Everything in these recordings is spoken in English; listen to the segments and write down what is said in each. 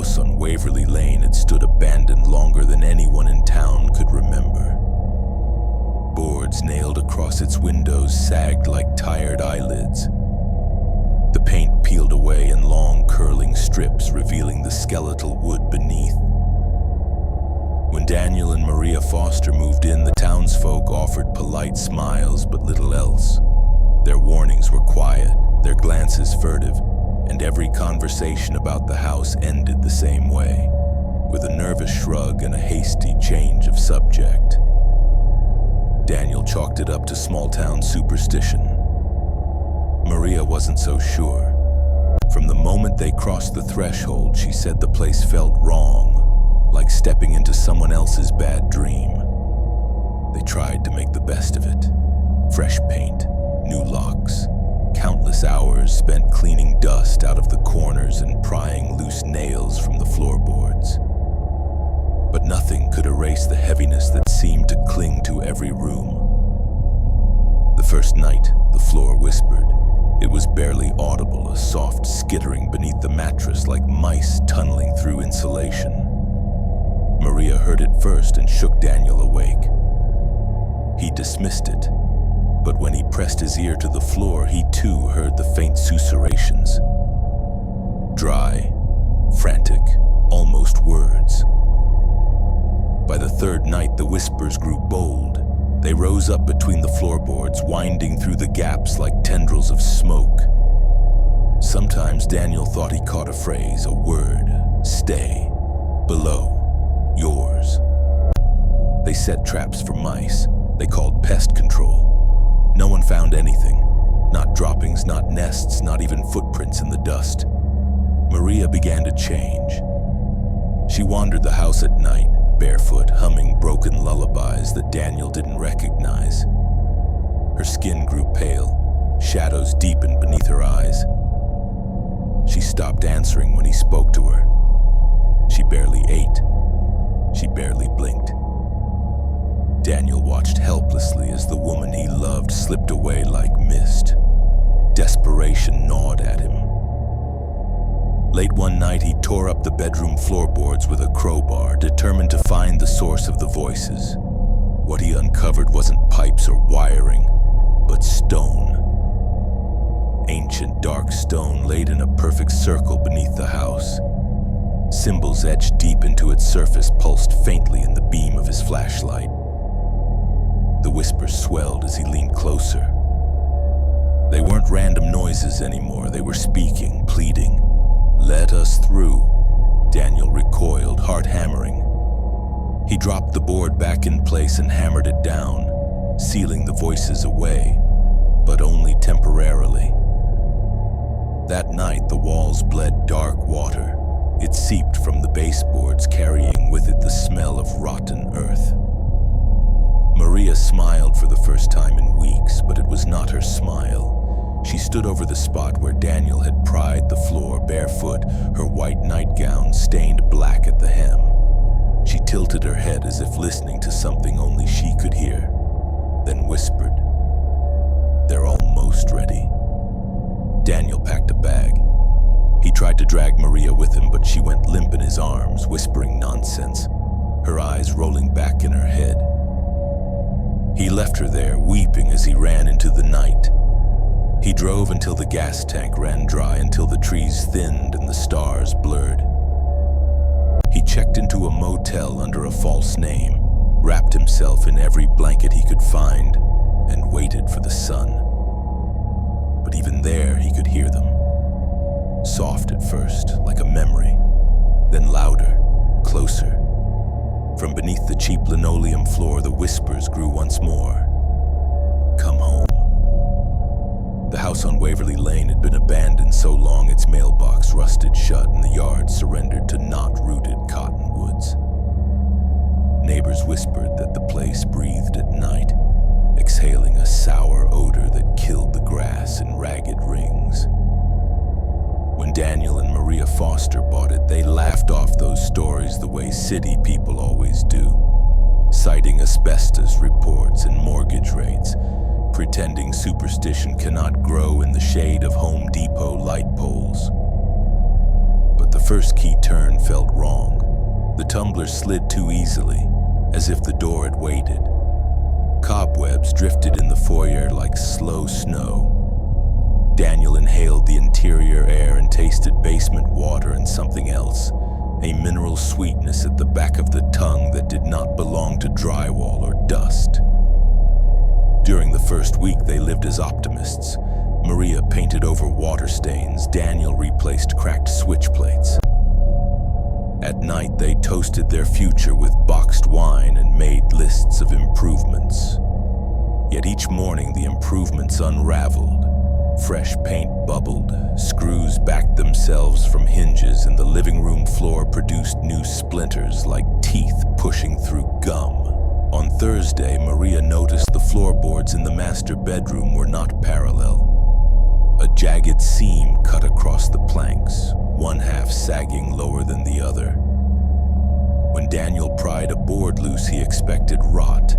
house on Waverly Lane had stood abandoned longer than anyone in town could remember. Boards nailed across its windows sagged like tired eyelids. The paint peeled away in long curling strips, revealing the skeletal wood beneath. When Daniel and Maria Foster moved in, the townsfolk offered polite smiles but little else. Their warnings were quiet, their glances furtive, and every conversation about the house ended the same way, with a nervous shrug and a hasty change of subject. Daniel chalked it up to small-town superstition. Maria wasn't so sure. From the moment they crossed the threshold, she said the place felt wrong, like stepping into someone else's bad dream. They tried to make the best of it. Fresh paint, new locks, countless hours spent cleaning dust out of the corners and prying loose nails from the floorboards. But nothing could erase the heaviness that seemed to cling to every room. The first night, the floor whispered. It was barely audible, a soft skittering beneath the mattress like mice tunneling through insulation. Maria heard it first and shook Daniel awake. He dismissed it, but when he pressed his ear to the floor, he too heard the faint susurrations. Dry, frantic, almost words. By the third night, the whispers grew bold. They rose up between the floorboards, winding through the gaps like tendrils of smoke. Sometimes Daniel thought he caught a phrase, a word, stay, below, yours. They set traps for mice. They called pest control. No one found anything. Not droppings, not nests, not even footprints in the dust. Maria began to change. She wandered the house at night, barefoot, humming broken lullabies that Daniel didn't recognize. Her skin grew pale, shadows deepened beneath her eyes. She stopped answering when he spoke to her. She barely ate. She barely blinked. Daniel watched helplessly as the woman he loved slipped away like mist. Desperation gnawed at him. Late one night, he tore up the bedroom floorboards with a crowbar, determined to find the source of the voices. What he uncovered wasn't pipes or wiring, but stone. Ancient dark stone laid in a perfect circle beneath the house. Symbols etched deep into its surface pulsed faintly in the beam of his flashlight. The whispers swelled as he leaned closer. They weren't random noises anymore. They were speaking, pleading. "Let us through." Daniel recoiled, heart hammering. He dropped the board back in place and hammered it down, sealing the voices away, but only temporarily. That night, the walls bled dark water. It seeped from the baseboards, carrying with it the smell of rotten earth. Maria smiled for the first time in weeks, but it was not her smile. She stood over the spot where Daniel had pried the floor barefoot, her white nightgown stained black at the hem. She tilted her head as if listening to something only she could hear, then whispered, "They're almost ready." Daniel packed a bag. He tried to drag Maria with him, but she went limp in his arms, whispering nonsense, her eyes rolling back in her head. He left her there, weeping as he ran into the night. He drove until the gas tank ran dry, until the trees thinned and the stars blurred. He checked into a motel under a false name, wrapped himself in every blanket he could find, and waited for the sun. But even there, he could hear them. Soft at first, like a memory, then louder, closer. From beneath the cheap linoleum floor, the whispers grew once more. "Come home." The house on Waverly Lane had been abandoned so long its mailbox rusted shut and the yard surrendered to knot-rooted cottonwoods. Neighbors whispered that the place breathed at night, exhaling a sour odor that killed the grass in ragged rings. When Daniel and Maria Foster bought it, they laughed off those stories the way city people always do, citing asbestos reports and mortgage rates, pretending superstition cannot grow in the shade of Home Depot light poles. But the first key turn felt wrong. The tumbler slid too easily, as if the door had waited. Cobwebs drifted in the foyer like slow snow. Daniel inhaled the interior air and tasted basement water and something else, a mineral sweetness at the back of the tongue that did not belong to drywall or dust. During the first week, they lived as optimists. Maria painted over water stains. Daniel replaced cracked switch plates. At night, they toasted their future with boxed wine and made lists of improvements. Yet each morning, the improvements unraveled. Fresh paint bubbled, screws backed themselves from hinges, and the living room floor produced new splinters like teeth pushing through gum. On Thursday, Maria noticed the floorboards in the master bedroom were not parallel. A jagged seam cut across the planks, one half sagging lower than the other. When Daniel pried a board loose, he expected rot.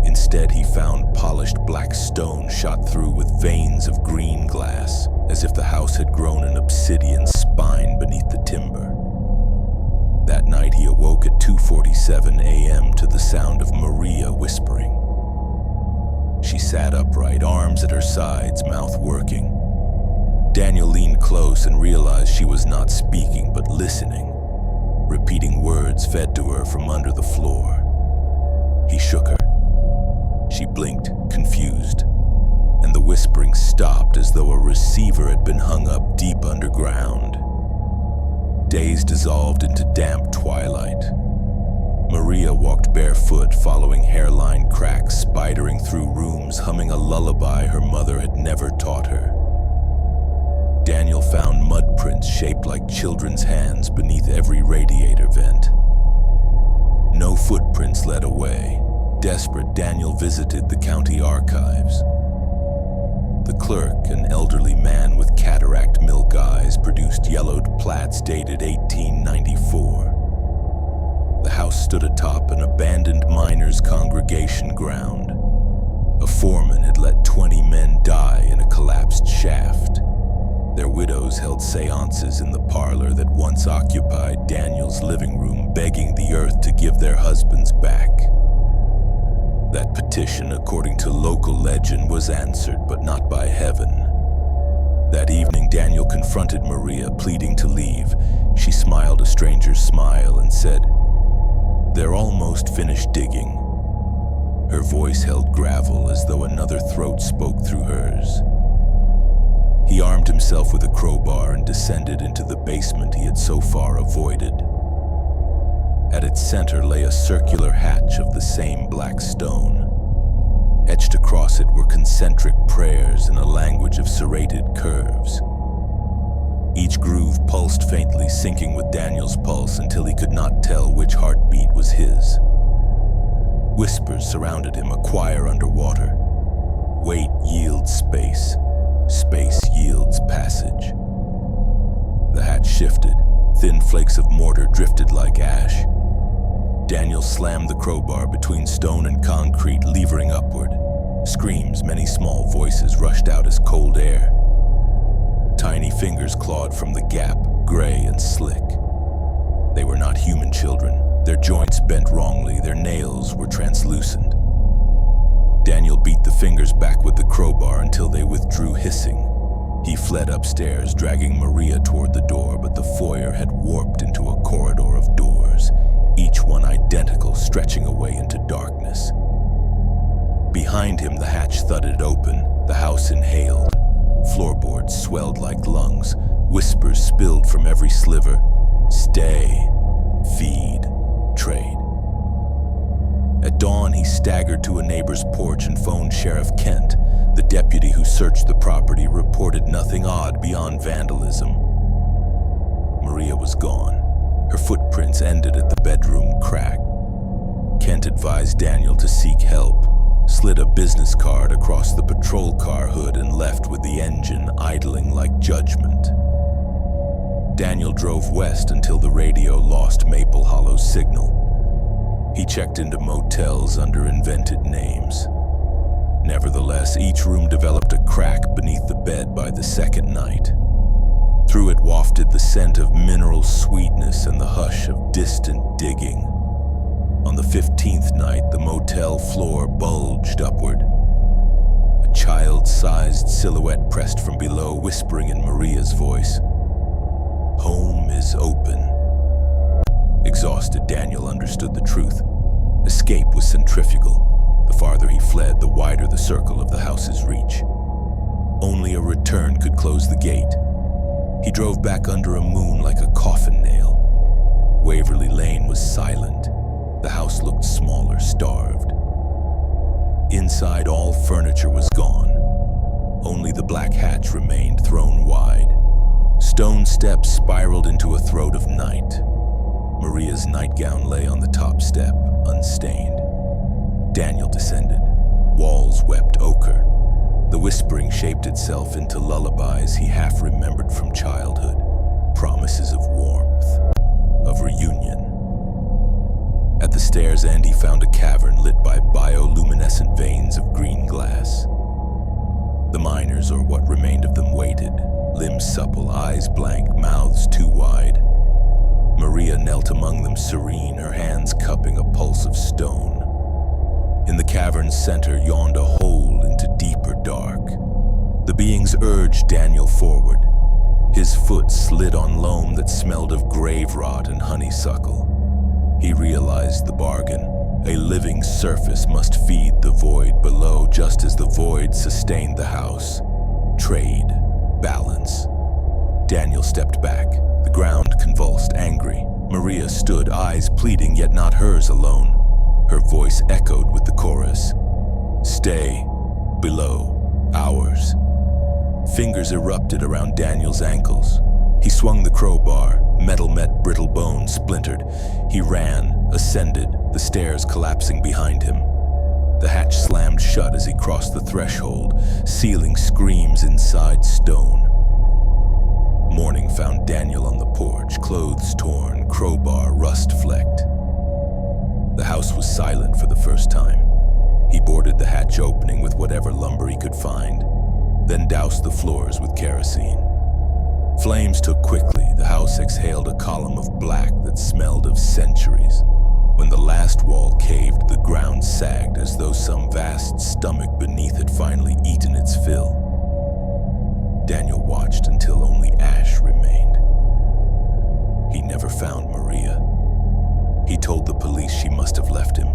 Instead, he found polished black stone shot through with veins of green glass, as if the house had grown an obsidian spine beneath the timber. That night, he awoke at 2:47 a.m. to the sound of Maria whispering. She sat upright, arms at her sides, mouth working. Daniel leaned close and realized she was not speaking but listening, repeating words fed to her from under the floor. He shook her. She blinked, confused, and the whispering stopped as though a receiver had been hung up deep underground. Days dissolved into damp twilight. Maria walked barefoot, following hairline cracks, spidering through rooms, humming a lullaby her mother had never taught her. Daniel found mud prints shaped like children's hands beneath every radiator vent. No footprints led away. Desperate, Daniel visited the county archives. The clerk, an elderly man with cataract milk eyes, produced yellowed plats dated 1894. The house stood atop an abandoned miners' congregation ground. A foreman had let 20 men die in a collapsed shaft. Their widows held seances in the parlor that once occupied Daniel's living room, begging the earth to give their husbands back. That petition, according to local legend, was answered, but not by heaven. That evening, Daniel confronted Maria, pleading to leave. She smiled a stranger's smile and said, "They're almost finished digging." Her voice held gravel as though another throat spoke through hers. He armed himself with a crowbar and descended into the basement he had so far avoided. At its center lay a circular hatch of the same black stone. Etched across it were concentric prayers in a language of serrated curves. Each groove pulsed faintly, syncing with Daniel's pulse until he could not tell which heartbeat was his. Whispers surrounded him, a choir underwater. Weight yields space. Space yields passage. The hatch shifted. Thin flakes of mortar drifted like ash. Daniel slammed the crowbar between stone and concrete, levering upward. Screams, many small voices rushed out as cold air. Tiny fingers clawed from the gap, gray and slick. They were not human children. Their joints bent wrongly, their nails were translucent. Daniel beat the fingers back with the crowbar until they withdrew hissing. He fled upstairs, dragging Maria toward the door, but the foyer had warped into a corridor of doors, each one identical, stretching away into darkness. Behind him, the hatch thudded open, the house inhaled. Floorboards swelled like lungs, whispers spilled from every sliver. Stay, feed, trade. At dawn, he staggered to a neighbor's porch and phoned Sheriff Kent. The deputy who searched the property reported nothing odd beyond vandalism. Maria was gone. Her footprints ended at the bedroom crack. Kent advised Daniel to seek help, slid a business card across the patrol car hood and left with the engine idling like judgment. Daniel drove west until the radio lost Maple Hollow's signal. He checked into motels under invented names. Nevertheless, each room developed a crack beneath the bed by the second night. Through it wafted the scent of mineral sweetness and the hush of distant digging. On the 15th night, the motel floor bulged upward. A child-sized silhouette pressed from below, whispering in Maria's voice, "Home is open." Exhausted, Daniel understood the truth. Escape was centrifugal. The farther he fled, the wider the circle of the house's reach. Only a return could close the gate. He drove back under a moon like a coffin nail. Waverly Lane was silent. The house looked smaller, starved. Inside, all furniture was gone. Only the black hatch remained thrown wide. Stone steps spiraled into a throat of night. Maria's nightgown lay on the top step, unstained. Daniel descended. Walls wept ochre. The whispering shaped itself into lullabies he half remembered from childhood, promises of warmth, of reunion. At the stairs' end, he found a cavern lit by bioluminescent veins of green glass. The miners, or what remained of them, waited, limbs supple, eyes blank, mouths too wide. Maria knelt among them, serene, her hands cupping a pulse of stone. In the cavern's center yawned a hole into deeper dark. The beings urged Daniel forward. His foot slid on loam that smelled of grave rot and honeysuckle. He realized the bargain. A living surface must feed the void below, just as the void sustained the house. Trade, balance. Daniel stepped back. The ground convulsed, angry. Maria stood, eyes pleading, yet not hers alone. Her voice echoed with the chorus. Stay, below, ours. Fingers erupted around Daniel's ankles. He swung the crowbar. Metal met brittle bone, splintered. He ran, ascended, the stairs collapsing behind him. The hatch slammed shut as he crossed the threshold, sealing screams inside stone. Morning found Daniel on the porch, clothes torn, crowbar rust-flecked. The house was silent for the first time. He boarded the hatch opening with whatever lumber he could find, then doused the floors with kerosene. Flames took quickly. The house exhaled a column of black that smelled of centuries. When the last wall caved, the ground sagged as though some vast stomach beneath had finally eaten its fill. Daniel watched until only ash remained. He never found Maria. He told the police she must have left him.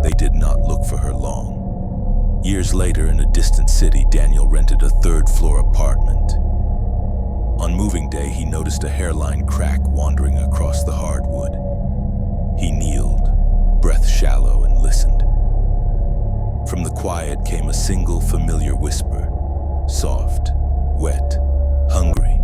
They did not look for her long. Years later, in a distant city, Daniel rented a third-floor apartment. On moving day, he noticed a hairline crack wandering across the hardwood. He kneeled, breath shallow, and listened. From the quiet came a single familiar whisper, soft, wet, hungry.